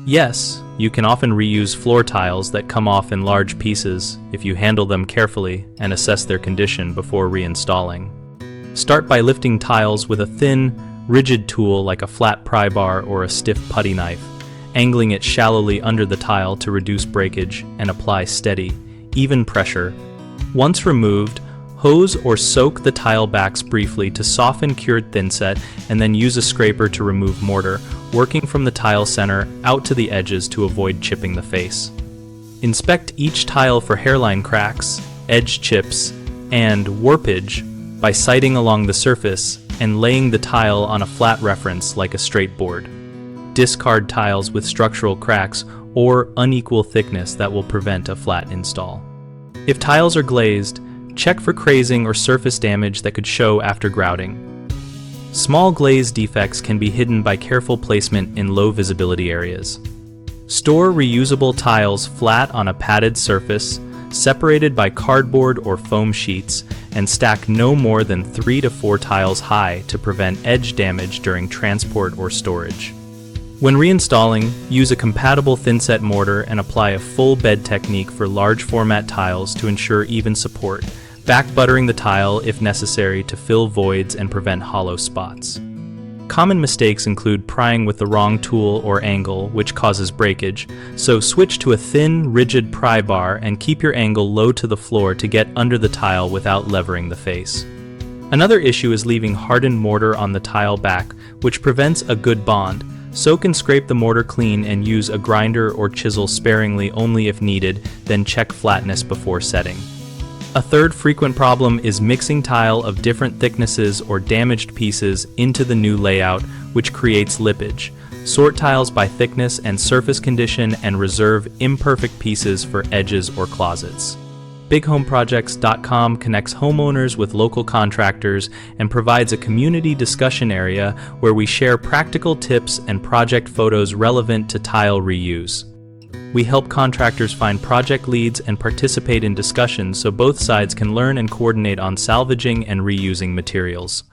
Yes, you can often reuse floor tiles that come off in large pieces if you handle them carefully and assess their condition before reinstalling. Start by lifting tiles with a thin, rigid tool like a flat pry bar or a stiff putty knife, angling it shallowly under the tile to reduce breakage and apply steady, even pressure. Once removed, hose or soak the tile backs briefly to soften cured thinset and then use a scraper to remove mortar, working from the tile center out to the edges to avoid chipping the face. Inspect each tile for hairline cracks, edge chips, and warpage by sighting along the surface and laying the tile on a flat reference like a straight board. Discard tiles with structural cracks or unequal thickness that will prevent a flat install. If tiles are glazed, check for crazing or surface damage that could show after grouting. Small glaze defects can be hidden by careful placement in low visibility areas. Store reusable tiles flat on a padded surface, separated by cardboard or foam sheets, and stack no more than 3 to 4 tiles high to prevent edge damage during transport or storage. When reinstalling, use a compatible thinset mortar and apply a full bed technique for large format tiles to ensure even support, back buttering the tile if necessary to fill voids and prevent hollow spots. Common mistakes include prying with the wrong tool or angle, which causes breakage, so switch to a thin, rigid pry bar and keep your angle low to the floor to get under the tile without levering the face. Another issue is leaving hardened mortar on the tile back, which prevents a good bond. Soak and scrape the mortar clean and use a grinder or chisel sparingly only if needed, then check flatness before setting. A third frequent problem is mixing tile of different thicknesses or damaged pieces into the new layout, which creates lippage. Sort tiles by thickness and surface condition and reserve imperfect pieces for edges or closets. BigHomeProjects.com connects homeowners with local contractors and provides a community discussion area where we share practical tips and project photos relevant to tile reuse. We help contractors find project leads and participate in discussions so both sides can learn and coordinate on salvaging and reusing materials.